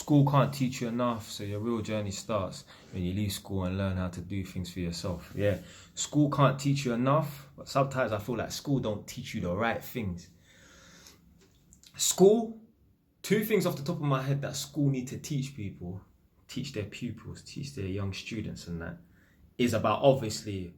School can't teach you enough, so your real journey starts when you leave school and learn how to do things for yourself. Yeah, school can't teach you enough, but sometimes I feel like school don't teach you the right things. School, two things off the top of my head that school need to teach people, teach their pupils, teach their young students and that, is about obviously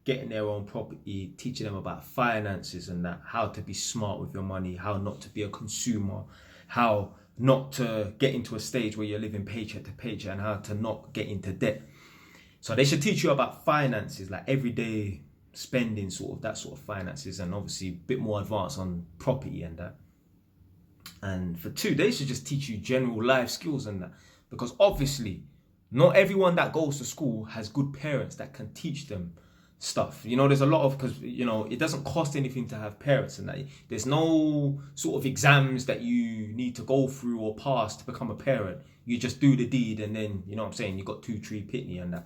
getting their own property, teaching them about finances and that, how to be smart with your money, how not to be a consumer, how not to get into a stage where you're living paycheck to paycheck, and how to not get into debt. So they should teach you about finances, like everyday spending, sort of that sort of finances, and obviously a bit more advanced on property and that. And for two, they should just teach you general life skills and that, because obviously not everyone that goes to school has good parents that can teach them stuff. You know, there's a lot of, because, you know, it doesn't cost anything to have parents and that. There's no sort of exams that you need to go through or pass to become a parent. You just do the deed and then, you know what I'm saying, you got 2-3 pitney and that.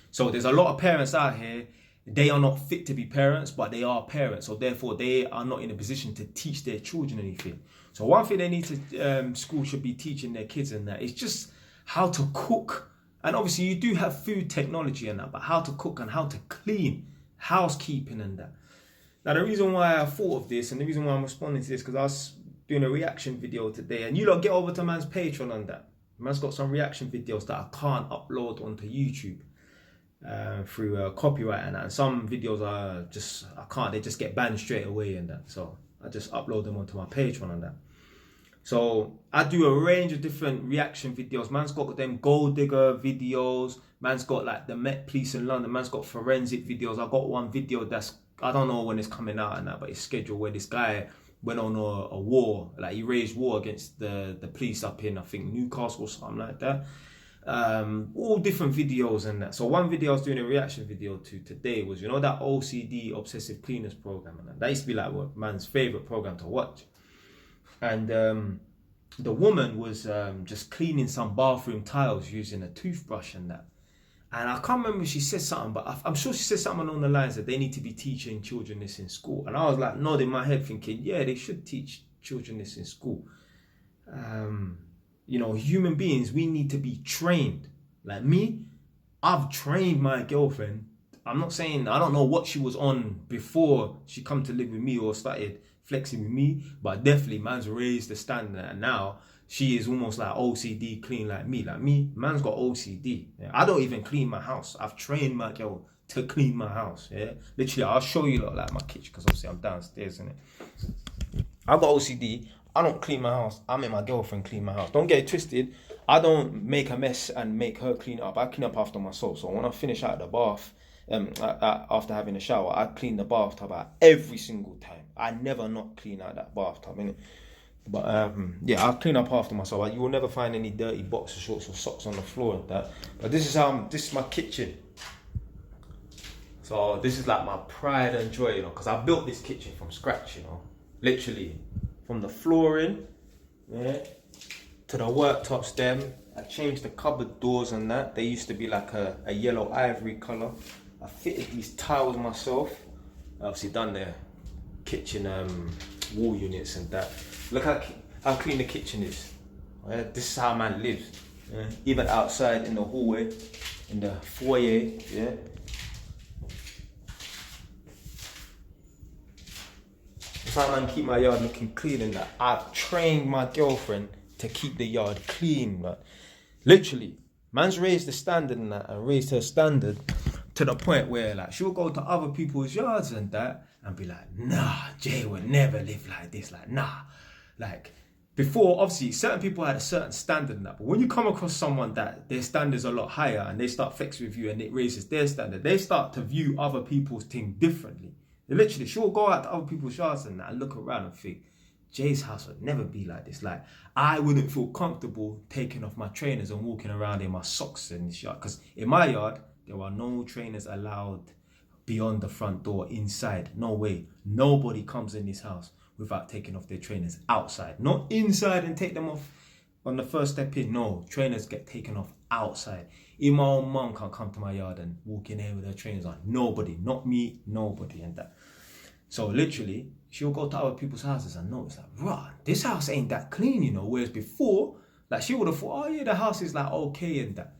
So there's a lot of parents out here, they are not fit to be parents, but they are parents. So therefore they are not in a position to teach their children anything. So one thing they need to, school should be teaching their kids and that is just how to cook. And obviously you do have food technology and that, but how to cook and how to clean, housekeeping and that. Now the reason why I thought of this and the reason why I'm responding to this, because I was doing a reaction video today, and you lot get over to man's Patreon on that. Man's got some reaction videos that I can't upload onto YouTube through copyright and that. And some videos I can't, they just get banned straight away and that. So I just upload them onto my Patreon and that. So I do a range of different reaction videos. Man's got them gold digger videos. Man's got like the Met Police in London. Man's got forensic videos. I got one video that's, I don't know when it's coming out and that, but it's scheduled, where this guy went on a war, like he raised war against the police up in, I think, Newcastle or something like that. All different videos and that. So one video I was doing a reaction video to today was, you know, that OCD Obsessive Cleaners program and that. That used to be like man's favorite program to watch. And the woman was just cleaning some bathroom tiles using a toothbrush and that. And I can't remember if she said something, but I'm sure she said something along the lines that they need to be teaching children this in school. And I was like nodding my head thinking, yeah, they should teach children this in school. You know, human beings, we need to be trained. Like me, I've trained my girlfriend. I'm not saying, I don't know what she was on before she come to live with me or started flexing with me, but definitely man's raised the standard, and now she is almost like OCD clean like me. Like me, man's got OCD. Yeah, I don't even clean my house. I've trained my girl to clean my house. Yeah, literally, I'll show you like my kitchen, because obviously I'm downstairs, innit? I've got OCD. I don't clean my house. I make my girlfriend clean my house. Don't get it twisted. I don't make a mess and make her clean up. I clean up after myself. So when I finish out of the bath, after having a shower, I clean the bathtub out every single time. I never not clean out that bathtub, innit? But yeah, I clean up after myself. You will never find any dirty boxer shorts or socks on the floor and that. But this is my kitchen. So this is like my pride and joy, you know, because I built this kitchen from scratch, you know, literally from the flooring, yeah, to the worktop stem. I changed the cupboard doors and that. They used to be like a yellow ivory color. I fitted these tiles myself. I obviously done the kitchen wall units and that. Look how clean the kitchen is. Yeah, this is how man lives. Yeah. Even outside in the hallway, in the foyer, yeah. That's how man keep my yard looking clean and that. I've trained my girlfriend to keep the yard clean, but literally, man's raised the standard and that, and raised her standard to the point where like she'll go to other people's yards and that and be like, nah, Jay would never live like this. Like, nah. Like, before, obviously, certain people had a certain standard and that, but when you come across someone that their standards are a lot higher and they start flexing with you and it raises their standard, they start to view other people's thing differently. They literally, she'll go out to other people's yards and that and look around and think, Jay's house would never be like this. Like, I wouldn't feel comfortable taking off my trainers and walking around in my socks in this yard. Because in my yard, there are no trainers allowed beyond the front door inside. No way. Nobody comes in this house without taking off their trainers outside. Not inside and take them off on the first step in. No, trainers get taken off outside. Even my own mum can't come to my yard and walk in here with her trainers on. Nobody. Not me. Nobody. And that. So literally, she'll go to other people's houses and notice like, right, this house ain't that clean, you know. Whereas before, Like she would have thought, oh yeah, the house is like okay and that.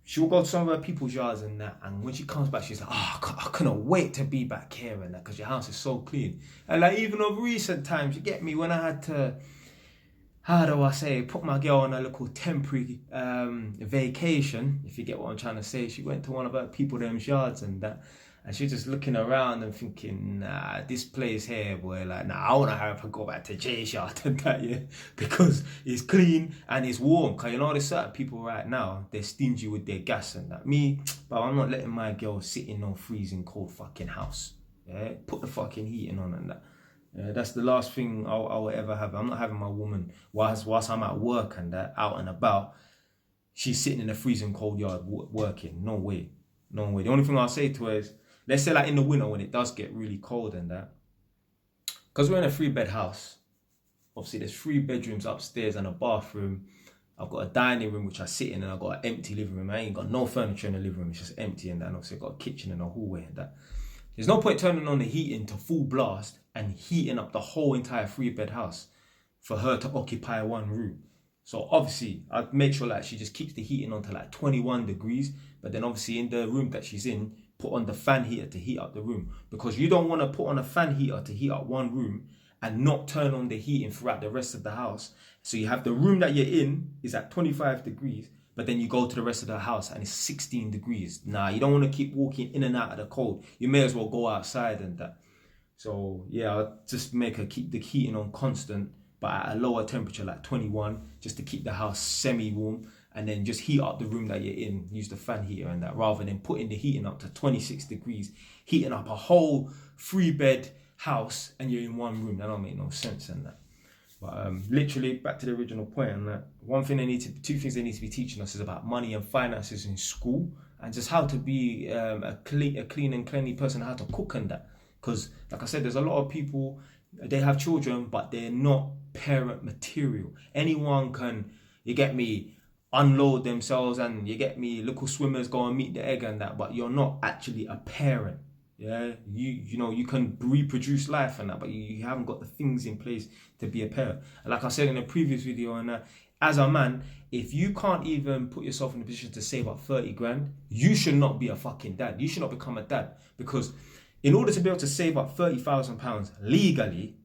She will go to some of her people's yards and that, and when she comes back, she's like, oh, I couldn't wait to be back here and that, because your house is so clean. And like even of recent times, you get me, when I had to, how do I say, put my girl on a little temporary vacation, if you get what I'm trying to say. She went to one of her people them's yards and that, and she's just looking around and thinking, nah, this place here, boy, like, nah, I want to have her go back to Jay's yard and that, yeah, because it's clean and it's warm. Because you know, there's certain people right now, they're stingy with their gas and that. Me, but I'm not letting my girl sit in no freezing cold fucking house. Yeah, put the fucking heating on and that. That's the last thing I will ever have. I'm not having my woman, whilst I'm at work and that, out and about, she's sitting in a freezing cold yard working. No way. No way. The only thing I'll say to her is, let's say like in the winter when it does get really cold and that, because we're in a 3-bed house, obviously there's 3 bedrooms upstairs and a bathroom. I've got a dining room which I sit in, and I've got an empty living room. I ain't got no furniture in the living room, it's just empty and that. And obviously I've got a kitchen and a hallway and that. There's no point turning on the heating to full blast and heating up the whole entire 3-bed house for her to occupy one room. So obviously I'd make sure like she just keeps the heating on to like 21 degrees, but then obviously in the room that she's in, put on the fan heater to heat up the room, because you don't want to put on a fan heater to heat up one room and not turn on the heating throughout the rest of the house. So you have the room that you're in is at 25 degrees, but then you go to the rest of the house and it's 16 degrees. Nah, you don't want to keep walking in and out of the cold. You may as well go outside and that. So yeah, I'll just make her keep the heating on constant, but at a lower temperature, like 21, just to keep the house semi-warm, and then just heat up the room that you're in, use the fan heater and that, rather than putting the heating up to 26 degrees, heating up a whole 3-bed house and you're in one room. That don't make no sense and that. But literally, back to the original point, and that two things they need to be teaching us is about money and finances in school, and just how to be a clean and cleanly person, how to cook and that. Because, like I said, there's a lot of people, they have children, but they're not parent material. Anyone can, you get me, unload themselves, and you get me, little swimmers go and meet the egg and that, but you're not actually a parent. Yeah, you know, you can reproduce life and that, but you haven't got the things in place to be a parent. And like I said in a previous video, and as a man, if you can't even put yourself in a position to save up 30 grand, you should not be a fucking dad. You should not become a dad, because in order to be able to save up £30,000 legally,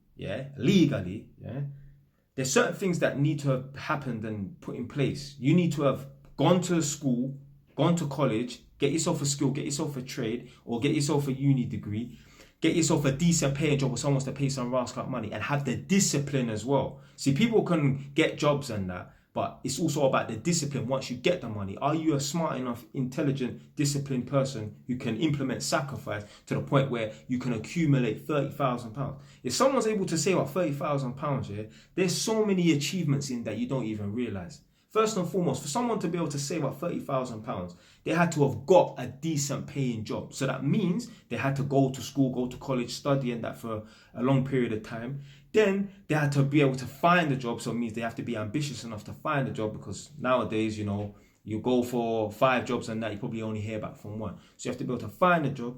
there's certain things that need to have happened and put in place. You need to have gone to school, gone to college, get yourself a skill, get yourself a trade, or get yourself a uni degree, get yourself a decent paying job where someone wants to pay some rascal money, and have the discipline as well. See, people can get jobs and that, but it's also about the discipline once you get the money. Are you a smart enough, intelligent, disciplined person who can implement sacrifice to the point where you can accumulate £30,000? If someone's able to save up £30,000, yeah, there's so many achievements in that you don't even realise. First and foremost, for someone to be able to save up £30,000, they had to have got a decent paying job. So that means they had to go to school, go to college, study and that for a long period of time. Then they had to be able to find a job. So it means they have to be ambitious enough to find a job, because nowadays, you know, you go for 5 jobs and that, you probably only hear back from 1. So you have to be able to find a job,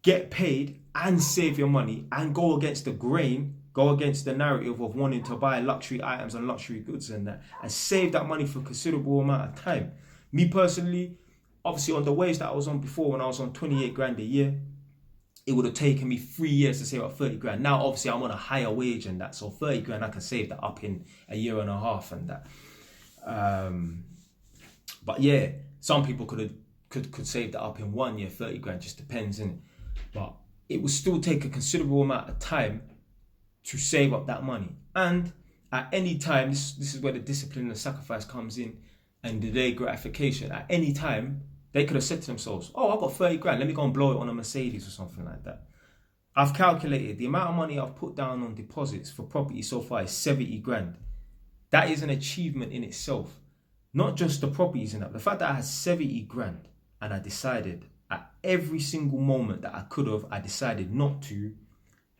get paid and save your money, and go against the grain, go against the narrative of wanting to buy luxury items and luxury goods and that, and save that money for a considerable amount of time. Me personally, obviously on the wage that I was on before, when I was on 28 grand a year, it would have taken me 3 years to save up 30 grand. Now, obviously, I'm on a higher wage and that, so 30 grand, I can save that up in a year and a half and that. But yeah, some people could save that up in 1 year, 30 grand, just depends, innit? But it would still take a considerable amount of time to save up that money. And at any time, this is where the discipline and sacrifice comes in, and the delayed gratification. At any time, they could have said to themselves, oh, I've got 30 grand, let me go and blow it on a Mercedes or something like that. I've calculated the amount of money I've put down on deposits for property so far is 70 grand. That is an achievement in itself. Not just the properties in that. The fact that I had 70 grand and I decided at every single moment that I could have, I decided not to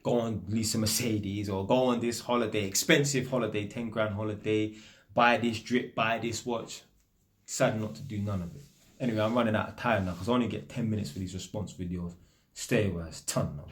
go on lease a Mercedes or go on this holiday, expensive holiday, 10 grand holiday, buy this drip, buy this watch. Decided not to do none of it. Anyway, I'm running out of time now because I only get 10 minutes for these response videos. Stay away, it's ton now.